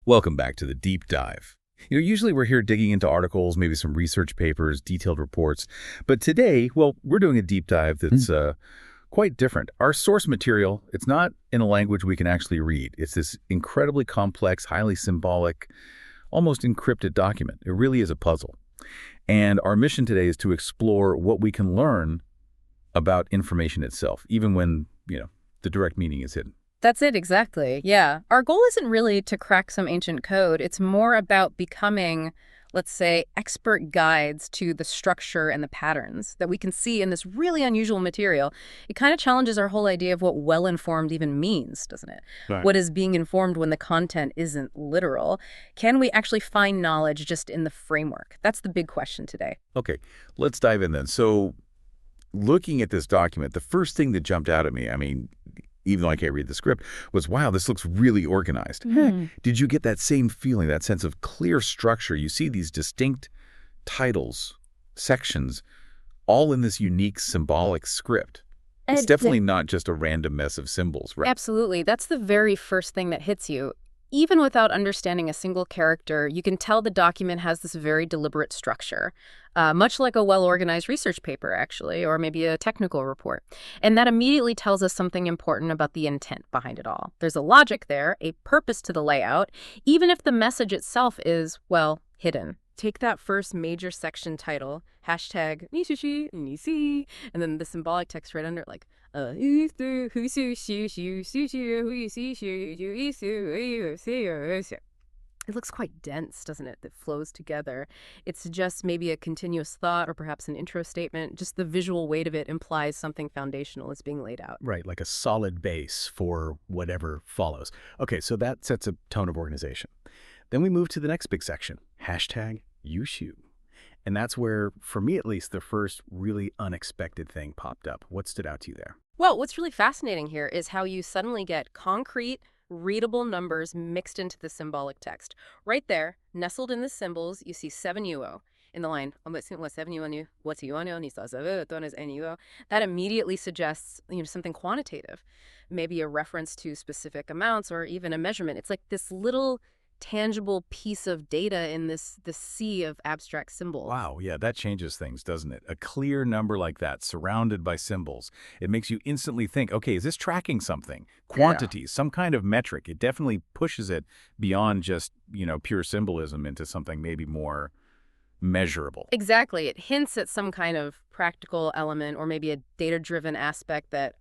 Welcome back to the deep dive. Usually we're here digging into articles, maybe some research papers, detailed reports. But today, well, we're doing a deep dive that's quite different. Our source material, it's not in a language we can actually read. It's this incredibly complex, highly symbolic, almost encrypted document. It really is a puzzle. And our mission today is to explore what we can learn about information itself, even when, the direct meaning is hidden. That's it, exactly. Yeah. Our goal isn't really to crack some ancient code. It's more about becoming, let's say, expert guides to the structure and the patterns that we can see in this really unusual material. It kind of challenges our whole idea of what well-informed even means, doesn't it? Right. What is being informed when the content isn't literal? Can we actually find knowledge just in the framework? That's the big question today. Okay, let's dive in then. So looking at this document, the first thing that jumped out at me, even though I can't read the script, was, wow, this looks really organized. Did you get that same feeling, that sense of clear structure? You see these distinct titles, sections, all in this unique symbolic script. It's definitely not just a random mess of symbols, right? Absolutely. That's the very first thing that hits you. Even without understanding a single character, you can tell the document has this very deliberate structure, much like a well-organized research paper, actually, or maybe a technical report. And that immediately tells us something important about the intent behind it all. There's a logic there, a purpose to the layout, even if the message itself is, well, hidden. Take that first major section title, hashtag Nishishi, Nisi, and then the symbolic text right under it, like, it looks quite dense, doesn't it, that flows together. It suggests maybe a continuous thought or perhaps an intro statement. Just the visual weight of it implies something foundational is being laid out. Right, like a solid base for whatever follows. Okay, so that sets a tone of organization. Then we move to the next big section, hashtag Yushu. And that's where, for me at least, the first really unexpected thing popped up. What stood out to you there? Well, what's really fascinating here is how you suddenly get concrete, readable numbers mixed into the symbolic text. Right there, nestled in the symbols, you see 7 UO. In the line, that immediately suggests something quantitative, maybe a reference to specific amounts or even a measurement. It's like this little tangible piece of data in this sea of abstract symbols. Wow, yeah, that changes things, doesn't it? A clear number like that, surrounded by symbols. It makes you instantly think, okay, is this tracking something? Quantities, some kind of metric. It definitely pushes it beyond just, pure symbolism into something maybe more measurable. Exactly. It hints at some kind of practical element or maybe a data-driven aspect that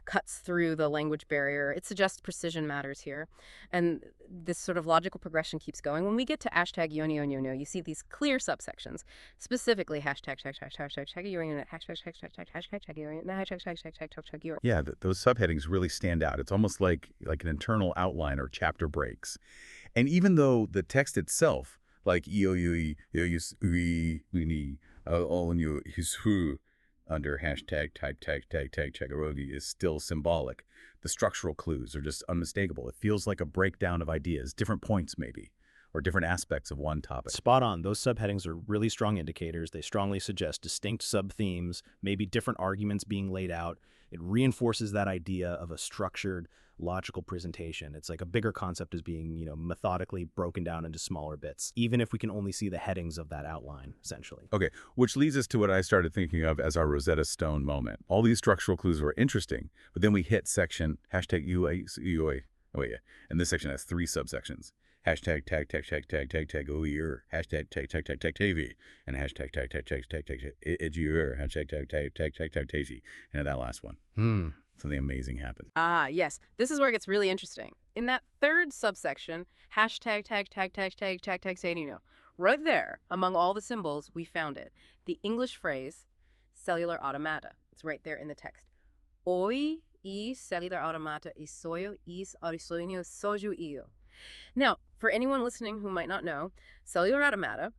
cuts through the language barrier. It suggests precision matters here. And this sort of logical progression keeps going. When we get to hashtag Yonyo, you see these clear subsections, specifically hashtag Yeah, those subheadings really stand out. It's almost like an internal outline or chapter breaks. And even though the text itself, like under hashtag Chagarogi is still symbolic. The structural clues are just unmistakable. It feels like a breakdown of ideas, different points maybe, or different aspects of one topic. Spot on. Those subheadings are really strong indicators. They strongly suggest distinct sub-themes, maybe different arguments being laid out. It reinforces that idea of a structured, logical presentation. It's like a bigger concept is being, methodically broken down into smaller bits, even if we can only see the headings of that outline, essentially. Okay, which leads us to what I started thinking of as our Rosetta Stone moment. All these structural clues were interesting, but then we hit section hashtag UA. Oh yeah, and this section has 3 subsections. Hashtag OER, hashtag TV, and hashtag edgier, hashtag Tazy. And that last one. Something amazing happened. Ah, yes. This is where it gets really interesting. In that third subsection, hashtag right there, among all the symbols, we found it. The English phrase, cellular automata. It's right there in the text. Oi I cellular automata isoyo is arisoinio soju io. Now, for anyone listening who might not know, cellular automata,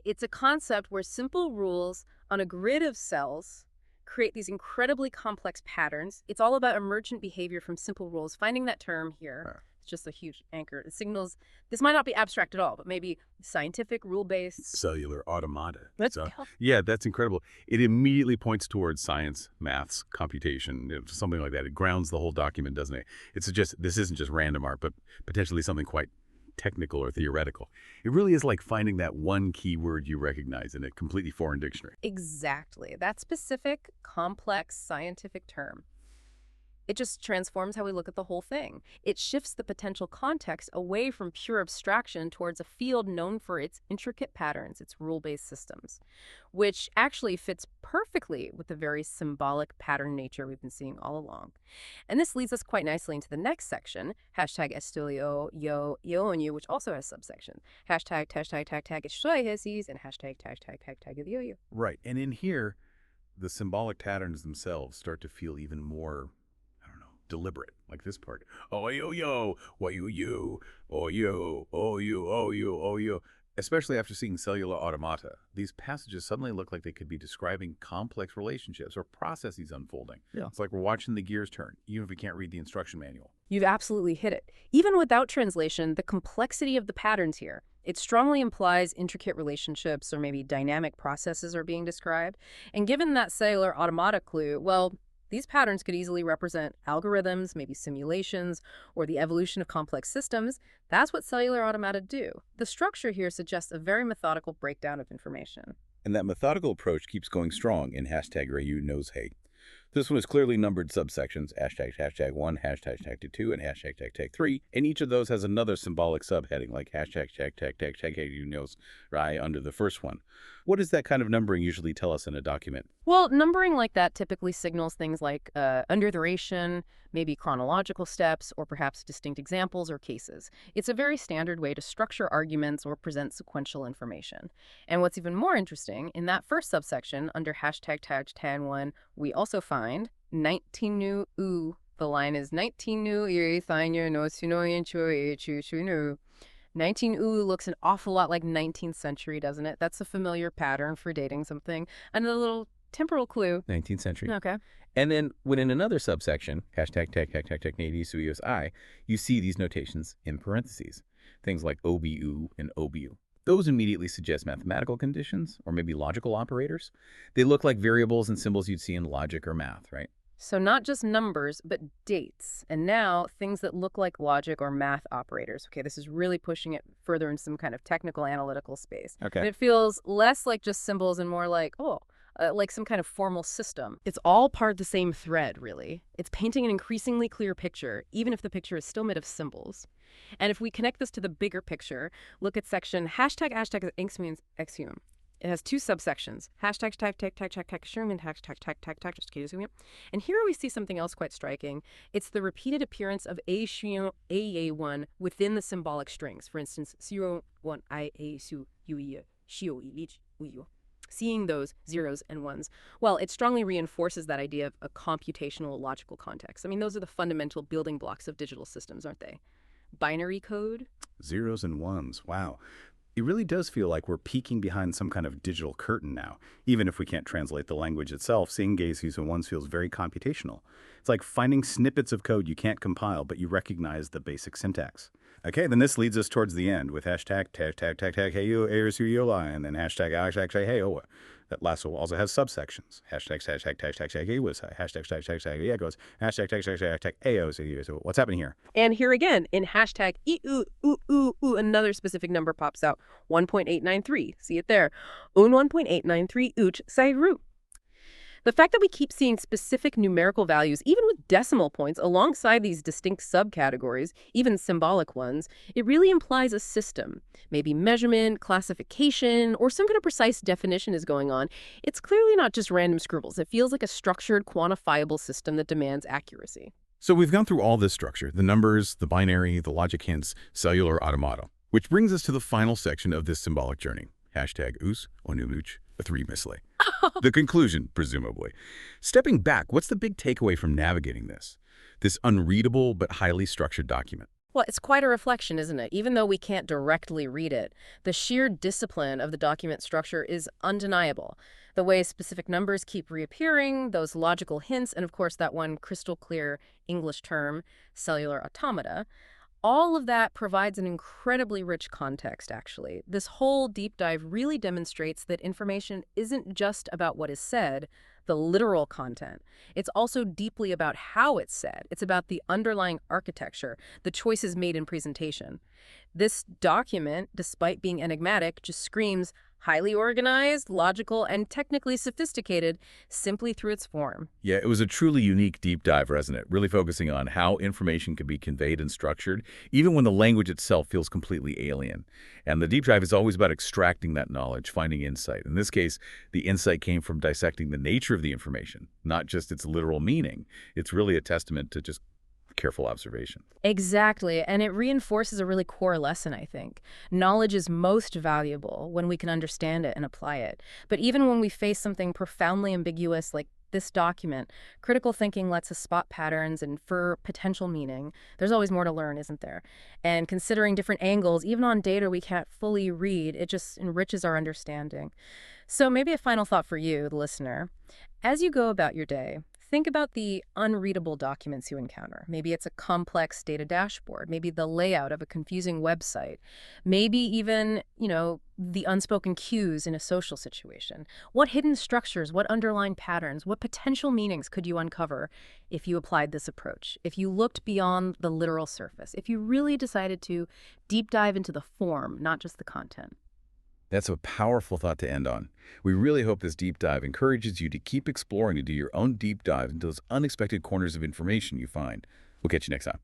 it's a concept where simple rules on a grid of cells create these incredibly complex patterns. It's all about emergent behavior from simple rules. Finding that term here, it's just a huge anchor. It signals this might not be abstract at all, but maybe scientific, rule-based. Cellular automata. That's yeah, that's incredible. It immediately points towards science, maths, computation, something like that. It grounds the whole document, doesn't it? It suggests this isn't just random art, but potentially something quite technical or theoretical. It really is like finding that one key word you recognize in a completely foreign dictionary. Exactly. That specific, complex scientific term. It just transforms how we look at the whole thing. It shifts the potential context away from pure abstraction towards a field known for its intricate patterns, its rule-based systems, which actually fits perfectly with the very symbolic pattern nature we've been seeing all along. And this leads us quite nicely into the next section, hashtag estudio yo yo, which also has subsections. Hashtag estudio and hashtag yo. Right. And in here, the symbolic patterns themselves start to feel even more, I don't know, deliberate, like this part. Oh, yo, what you, oh, yo, oh, you, oh, you, oh, you. Especially after seeing Cellular Automata, these passages suddenly look like they could be describing complex relationships or processes unfolding. Yeah. It's like we're watching the gears turn, even if we can't read the instruction manual. You've absolutely hit it. Even without translation, the complexity of the patterns here, it strongly implies intricate relationships or maybe dynamic processes are being described. And given that Cellular Automata clue, well, these patterns could easily represent algorithms, maybe simulations, or the evolution of complex systems. That's what Cellular Automata do. The structure here suggests a very methodical breakdown of information. And that methodical approach keeps going strong in hashtag Rayu knows hey. This one is clearly numbered subsections, hashtag 1, hashtag 2, and hashtag 3, and each of those has another symbolic subheading like hashtag Rayu knows Rai under the first one. What does that kind of numbering usually tell us in a document? Well, numbering like that typically signals things like under duration, maybe chronological steps, or perhaps distinct examples or cases. It's a very standard way to structure arguments or present sequential information. And what's even more interesting, in that first subsection, under hashtag 1, we also find 19 new u. The line is 19 new iri thainyo no sunoyen choi chu shunu. 19 ooh looks an awful lot like 19th century, doesn't it? That's a familiar pattern for dating something. And a little temporal clue. 19th century. Okay. And then when in another subsection, hashtag Nady Suyos I, you see these notations in parentheses. Things like OBU and OBU. Those immediately suggest mathematical conditions or maybe logical operators. They look like variables and symbols you'd see in logic or math, right? So not just numbers, but dates. And now things that look like logic or math operators. Okay, this is really pushing it further into some kind of technical analytical space. Okay. And it feels less like just symbols and more like, like some kind of formal system. It's all part of the same thread, really. It's painting an increasingly clear picture, even if the picture is still made of symbols. And if we connect this to the bigger picture, look at section hashtag Exhum. It has two subsections, hashtag and hashtag. And here we see something else quite striking. It's the repeated appearance of A1 within the symbolic strings. For instance, 01 I A su yu shio ilich uyu. Seeing those zeros and ones, well, it strongly reinforces that idea of a computational logical context. I mean, those are the fundamental building blocks of digital systems, aren't they? Binary code. Zeros and ones. Wow. It really does feel like we're peeking behind some kind of digital curtain now. Even if we can't translate the language itself, seeing zeros and ones feels very computational. It's like finding snippets of code you can't compile, but you recognize the basic syntax. Okay, then this leads us towards the end with hashtag heyo erisuyola and then hashtag heyo. That last one also has subsections. Hashtag goes hashtag AO. So what's happening here? And here again, in hashtag another specific number pops out, 1.893. See it there. 1.893 uch sairu. The fact that we keep seeing specific numerical values, even with decimal points, alongside these distinct subcategories, even symbolic ones, it really implies a system. Maybe measurement, classification, or some kind of precise definition is going on. It's clearly not just random scribbles. It feels like a structured, quantifiable system that demands accuracy. So we've gone through all this structure, the numbers, the binary, the logic hints, cellular automata, which brings us to the final section of this symbolic journey. Hashtag us onumuch 3 misle. The conclusion, presumably. Stepping back, what's the big takeaway from navigating this unreadable but highly structured document? Well, it's quite a reflection, isn't it? Even though we can't directly read it, the sheer discipline of the document structure is undeniable. The way specific numbers keep reappearing, those logical hints, and of course that one crystal clear English term, cellular automata, all of that provides an incredibly rich context, actually. This whole deep dive really demonstrates that information isn't just about what is said. The the literal content. It's also deeply about how it's said. It's about the underlying architecture, the choices made in presentation. This document, despite being enigmatic, just screams highly organized, logical, and technically sophisticated simply through its form. Yeah, it was a truly unique deep dive, wasn't it? Really focusing on how information can be conveyed and structured, even when the language itself feels completely alien. And the deep dive is always about extracting that knowledge, finding insight. In this case, the insight came from dissecting the nature of the information, not just its literal meaning. It's really a testament to just careful observation. Exactly, and it reinforces a really core lesson, I think. Knowledge is most valuable when we can understand it and apply it. But even when we face something profoundly ambiguous like this document, critical thinking lets us spot patterns and infer potential meaning. There's always more to learn, isn't there? And considering different angles, even on data we can't fully read, it just enriches our understanding. So maybe a final thought for you, the listener. As you go about your day, think about the unreadable documents you encounter. Maybe it's a complex data dashboard, maybe the layout of a confusing website, maybe even, the unspoken cues in a social situation. What hidden structures, what underlying patterns, what potential meanings could you uncover if you applied this approach? If you looked beyond the literal surface, if you really decided to deep dive into the form, not just the content? That's a powerful thought to end on. We really hope this deep dive encourages you to keep exploring and do your own deep dive into those unexpected corners of information you find. We'll catch you next time.